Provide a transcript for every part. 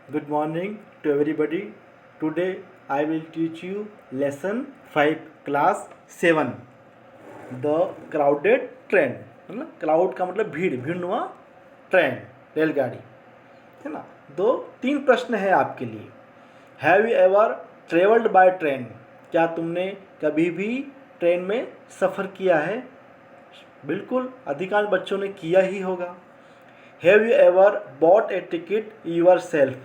Good morning to everybody. Today I will teach you lesson 5 class 7 the crowded train. मतलब crowd का मतलब भीड़ भीड़नुमा train रेलगाड़ी है ना। दो तीन प्रश्न है आपके लिए। Have you ever travelled by train? क्या तुमने कभी भी ट्रेन में सफ़र किया है? बिल्कुल, अधिकांश बच्चों ने किया ही होगा। Have you ever bought a ticket yourself?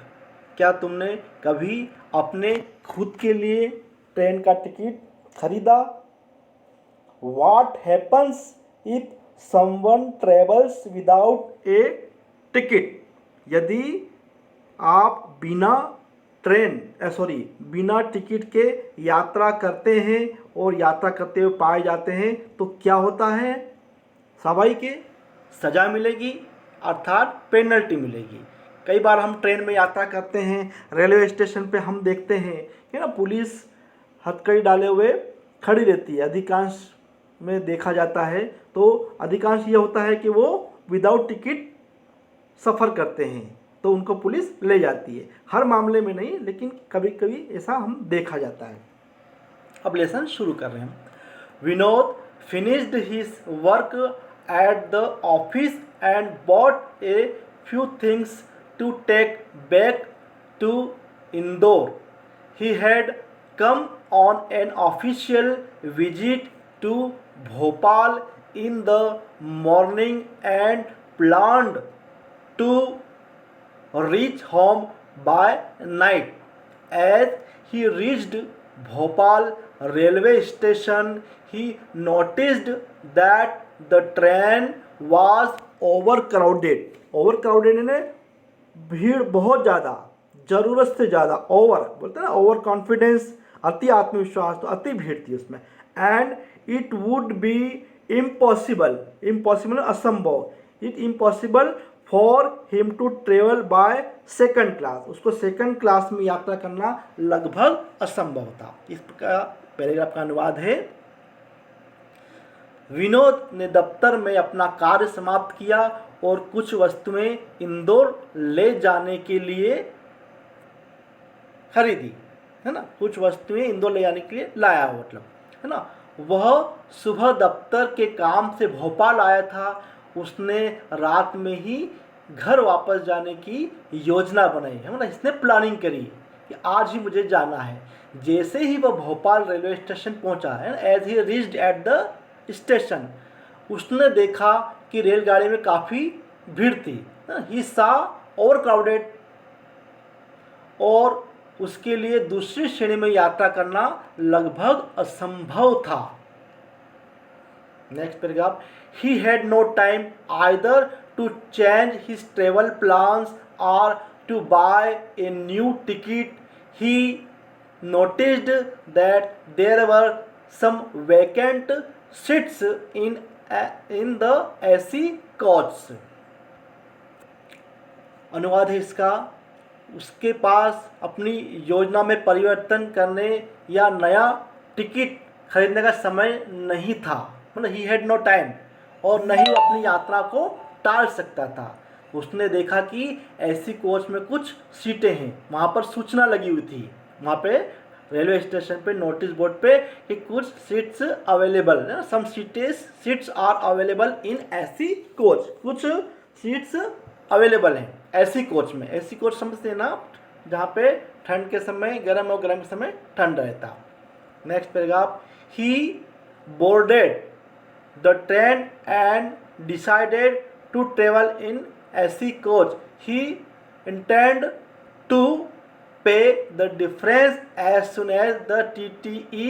क्या तुमने कभी अपने खुद के लिए ट्रेन का टिकट खरीदा? What happens if someone travels without a ticket? यदि आप बिना टिकट के यात्रा करते हैं और यात्रा करते हुए पाए जाते हैं तो क्या होता है? स्वाभाविक है, सज़ा मिलेगी, अर्थात पेनल्टी मिलेगी। कई बार हम ट्रेन में यात्रा करते हैं, रेलवे स्टेशन पे हम देखते हैं कि ना पुलिस हथकड़ी डाले हुए खड़ी रहती है। अधिकांश में देखा जाता है तो अधिकांश ये होता है कि वो विदाउट टिकट सफ़र करते हैं तो उनको पुलिस ले जाती है। हर मामले में नहीं, लेकिन कभी कभी ऐसा हम देखा जाता है। अब लेसन शुरू कर रहे हैं। Vinod finished his work at the office and bought A few things to take back to Indore. He had come on an official visit to Bhopal in the morning and planned to reach home by night. As he reached Bhopal railway station, he noticed that the train was overcrowded. Overcrowded यानी भीड़ बहुत ज़्यादा, ज़रूरत से ज़्यादा। Over बोलते हैं ना, ओवर कॉन्फिडेंस, अति आत्मविश्वास, तो अति भीड़ थी उसमें। And it would be impossible असंभव, it impossible for him to travel by second class. उसको सेकंड क्लास में यात्रा करना लगभग असंभव था। इसका पैराग्राफ का अनुवाद है। विनोद ने दफ्तर में अपना कार्य समाप्त किया और कुछ वस्तुएं इंदौर ले जाने के लिए खरीदी, है ना। कुछ वस्तुएं इंदौर ले जाने के लिए लाया, मतलब है ना। वह सुबह दफ्तर के काम से भोपाल आया था। उसने रात में ही घर वापस जाने की योजना बनाई, है ना। इसने प्लानिंग करी कि आज ही मुझे जाना है। जैसे ही वह भोपाल रेलवे स्टेशन पहुंचा, है, as he reached at the station, उसने देखा कि रेलगाड़ी में काफ़ी भीड़ थी। ही सा ओवर क्राउडेड, और उसके लिए दूसरी श्रेणी में यात्रा करना लगभग असंभव था। Next paragraph. He had no time either to change his travel plans और to buy a new ticket. He noticed that there were some vacant seats in the AC coach. अनुवाद है इसका। उसके पास अपनी योजना में परिवर्तन करने या नया टिकट खरीदने का समय नहीं था, मतलब ही हैड नो टाइम, और नहीं वो अपनी यात्रा को टाल सकता था। उसने देखा कि ऐसी कोच में कुछ सीटें हैं, वहाँ पर सूचना लगी हुई थी, वहाँ पे रेलवे स्टेशन पे नोटिस बोर्ड पे कि कुछ सीट्स अवेलेबल है, सम seats are available in AC coach, कुछ सीट्स अवेलेबल हैं ऐसी कोच में। ऐसी कोच समझते हैं ना, जहाँ पे ठंड के समय गर्म और गर्म के समय ठंड रहता। Next paragraph. He boarded the train and decided to travel in AC coach. He intend to pay the difference as soon as the TTE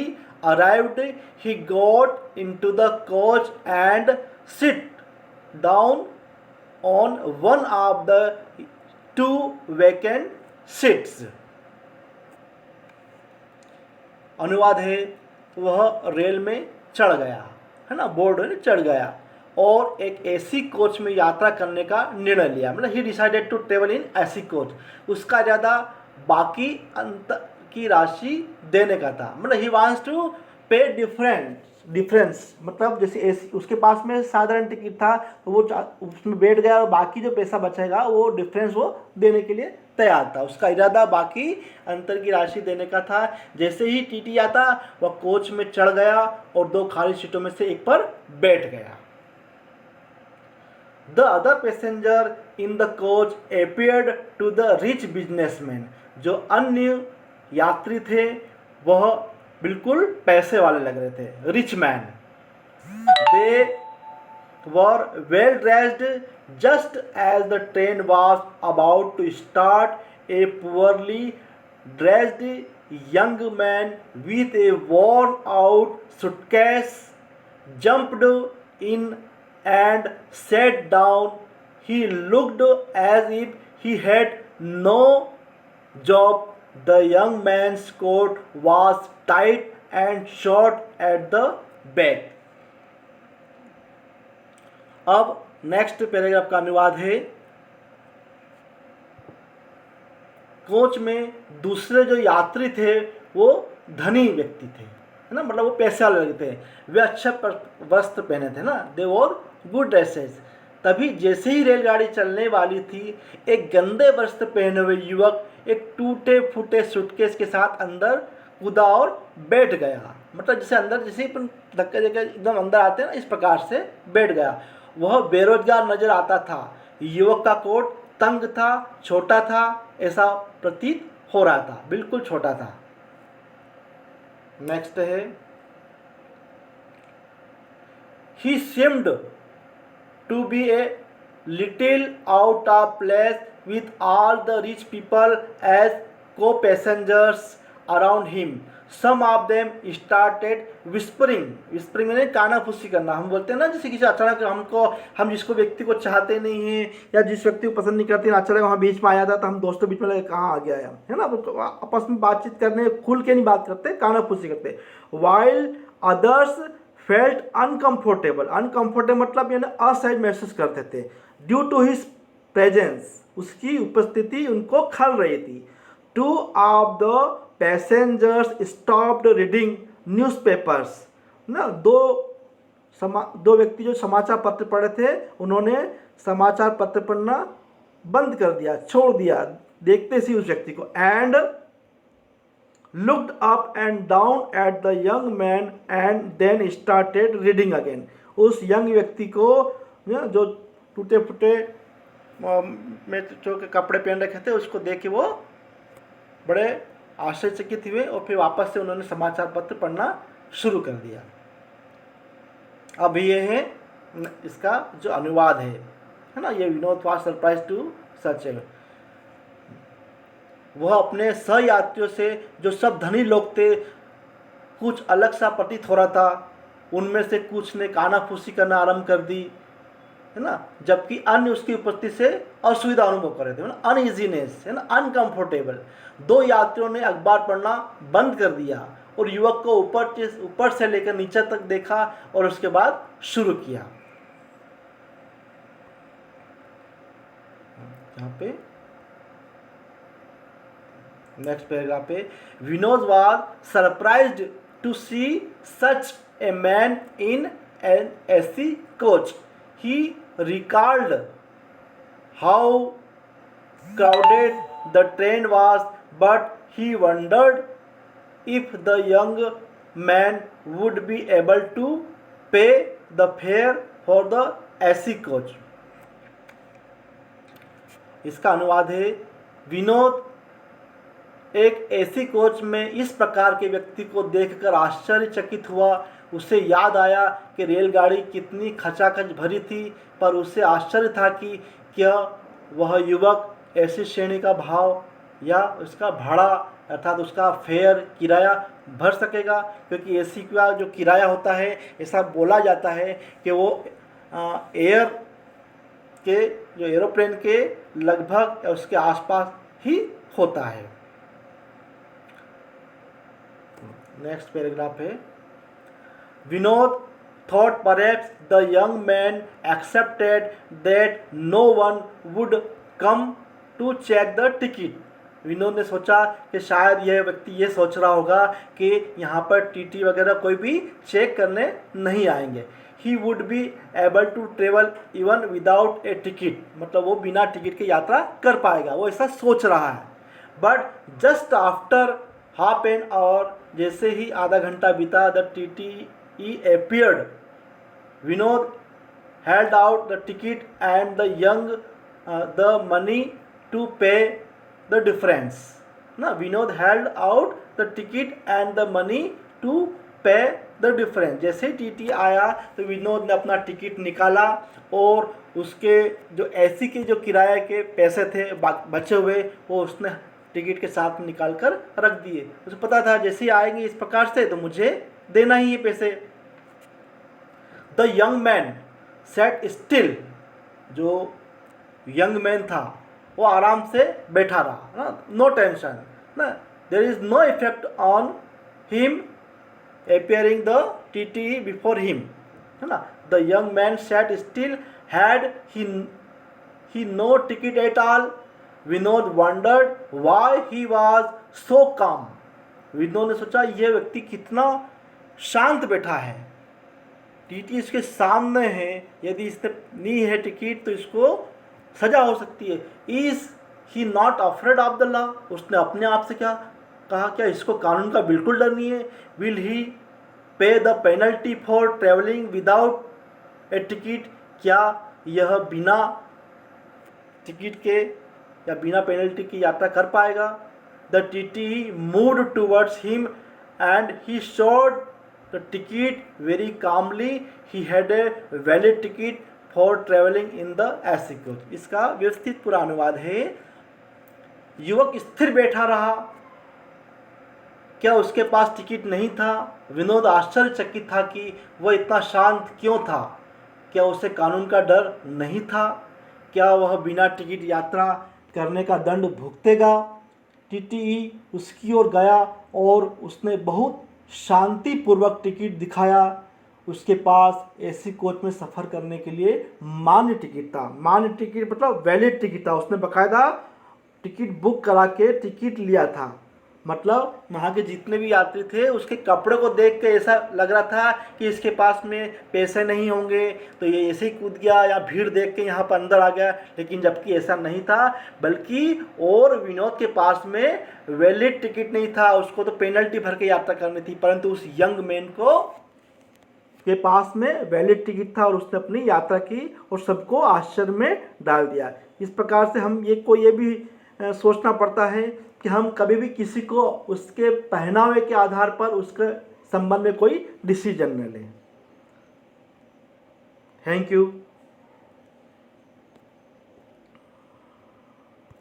arrived. He got into the coach and sit down on one of the two vacant seats. अनुवाद है, वह rail में चढ़ गया, है ना, board में चढ़ गया और एक एसी कोच में यात्रा करने का निर्णय लिया। मतलब he decided to travel in AC coach. उसका ज़्यादा बाकी अंत की राशि देने का था, मतलब ही वांट्स टू पे डिफरेंट, डिफरेंस, मतलब जैसे एसी उसके पास में साधारण टिकट था तो वो उसमें बैठ गया और बाकी जो पैसा बचेगा वो डिफरेंस वो देने के लिए तैयार था। उसका इरादा बाकी अंतर की राशि देने का था। जैसे ही टीटी आता वह कोच में चढ़ गया और 2 खाली सीटों में से एक पर बैठ गया। The other passenger in the coach appeared to the rich businessman. जो अन्य यात्री थे वह बिल्कुल पैसे वाले लग रहे थे, rich man. They were well dressed. Just as the train was about to start, a poorly dressed young man with a worn out suitcase jumped in and sat down. He looked as if he had no job. The young man's coat was tight and short at the back. अब next paragraph का अनुवाद है। Coach में दूसरे जो यात्री थे वो धनी व्यक्ति थे, है ना, मतलब वो पैसे वाले थे। वे अच्छे वस्त्र पहने थे ना, दे वॉर गुड ड्रेसेस। तभी जैसे ही रेलगाड़ी चलने वाली थी, एक गंदे वस्त्र पहने हुए युवक एक टूटे फूटे सूटकेस के साथ अंदर कूदा और बैठ गया। मतलब जैसे अंदर जैसे ही धक्के देकर एकदम अंदर आते हैं ना, इस प्रकार से बैठ गया। वह बेरोजगार नजर आता था। युवक का कोट तंग था, छोटा था, ऐसा प्रतीत हो रहा था, बिल्कुल छोटा था। नेक्स्ट है, he seemed to be a little out of place with all the rich people as co-passengers around him. Some of them started whispering. whispering मैंने कानाफूसी करना। हम बोलते हैं ना, जैसे किसी अचानक हम जिसको व्यक्ति को चाहते नहीं हैं या जिस व्यक्ति को पसंद नहीं करते हैं, अचानक वहाँ बीच में आया था तो हम दोस्तों बीच में लगे कहाँ आ गया है ना, आपस में बातचीत करने खुल के नहीं बात करते, कानाफूसी करते। While others felt uncomfortable. uncomfortable मतलब यानी असहज महसूस करते थे। Due to his presence, उसकी उपस्थिति उनको खल रही थी। Two of the passengers stopped reading newspapers. ना दो व्यक्ति जो समाचार पत्र पढ़े थे, उन्होंने समाचार पत्र पढ़ना बंद कर दिया, छोड़ दिया देखते सी उस व्यक्ति को। And looked up and down at the young man and then started reading again. उस यंग व्यक्ति को जो टूटे फूटे में जो कपड़े पहन रखे थे उसको देख के वो बड़े आश्चर्यचकित हुए और फिर वापस से उन्होंने समाचार पत्र पढ़ना शुरू कर दिया। अब ये है इसका जो अनुवाद है ना, ये Vinod was surprise to such. वह अपने सहयात्रियों से जो सब धनी लोग थे कुछ अलग सा प्रतीत हो रहा था। उनमें से कुछ ने कानाफूसी करना आरंभ कर दी, है ना, जबकि अन्य उसकी उपस्थिति से असुविधा अनुभव कर रहे थे, अनइजीनेस, है ना, अनकंफर्टेबल। 2 यात्रियों ने अखबार पढ़ना बंद कर दिया और युवक को ऊपर से लेकर नीचे तक देखा और उसके बाद शुरू किया। यहाँ पे नेक्स्ट पैराग्राफ पे, Vinod was surprised to see such a man in an AC coach. He recalled how crowded the train was, but he wondered if the young man would be able to pay the fare for the AC coach. इसका अनुवाद है, विनोद एक AC coach में इस प्रकार के व्यक्ति को देखकर आश्चर्यचकित हुआ। उसे याद आया कि रेलगाड़ी कितनी खचाखच भरी थी, पर उसे आश्चर्य था कि क्या वह युवक ऐसी श्रेणी का भाव या उसका भाड़ा अर्थात उसका फेयर किराया भर सकेगा, क्योंकि एसी का जो किराया होता है ऐसा बोला जाता है कि वो एयर के जो एरोप्लेन के लगभग या उसके आसपास ही होता है। नेक्स्ट पैराग्राफ है, Vinod thought perhaps the young man accepted that no one would come to check the ticket. Vinod ने सोचा कि शायद यह व्यक्ति ये सोच रहा होगा कि यहाँ पर टीटी वगैरह कोई भी चेक करने नहीं आएंगे। He would be able to travel even without a ticket, मतलब वो बिना टिकट के यात्रा कर पाएगा, वो ऐसा सोच रहा है। But just after half an hour, जैसे ही आधा घंटा बीता, the TTE appeared. Vinod held out the ticket and the young the money to pay the difference. ना, Vinod held out the ticket and the money to pay the difference. जैसे TT आया तो विनोद ने अपना टिकट निकाला और उसके जो एसी के जो किराए के पैसे थे बचे हुए, वो उसने टिकट के साथ निकाल कर रख दिए। उसे पता था जैसे ही आएंगे इस प्रकार से तो मुझे देना ही है पैसे। The young man sat still, जो यंग मैन था वो आराम से बैठा रहा ना, नो टेंशन ना, there is no effect on him appearing the TTE before him, है ना। The young man sat still, had he no ticket at all. Vinod wondered why he was so calm. Vinod ने सोचा यह व्यक्ति कितना शांत बैठा है, TT इसके सामने है, यदि इसने ली है टिकट तो इसको सजा हो सकती है। Is he not afraid of the law, उसने अपने आप से क्या कहा, क्या इसको कानून का बिल्कुल डर नहीं है। विल ही पे the penalty for travelling without a ticket, क्या यह बिना टिकट के या बिना पेनल्टी की यात्रा कर पाएगा। The TTE moved towards him and he showed the ticket very calmly, he had a valid ticket for travelling in the AC coach. इसका व्यवस्थित पूरा अनुवाद है, युवक स्थिर बैठा रहा, क्या उसके पास टिकट नहीं था। विनोद आश्चर्यचकित था कि वह इतना शांत क्यों था, क्या उसे कानून का डर नहीं था, क्या वह बिना टिकट यात्रा करने का दंड भुगतेगा। TTE उसकी ओर गया और उसने बहुत शांतिपूर्वक टिकट दिखाया। उसके पास एसी कोच में सफ़र करने के लिए मान्य टिकट था। मान्य टिकट मतलब वैलिड टिकट था, उसने बाकायदा टिकट बुक करा के टिकट लिया था। मतलब वहाँ के जितने भी यात्री थे उसके कपड़े को देख के ऐसा लग रहा था कि इसके पास में पैसे नहीं होंगे तो ये ऐसे ही कूद गया या भीड़ देख के यहाँ पर अंदर आ गया, लेकिन जबकि ऐसा नहीं था, बल्कि और विनोद के पास में वैलिड टिकट नहीं था, उसको तो पेनल्टी भर के यात्रा करनी थी, परंतु उस यंग मैन को के पास में वैलिड टिकट था और उसने अपनी यात्रा की और सबको आश्चर्य में डाल दिया। इस प्रकार से हम ये भी सोचना पड़ता है कि हम कभी भी किसी को उसके पहनावे के आधार पर उसके संबंध में कोई डिसीजन न लें। Thank you.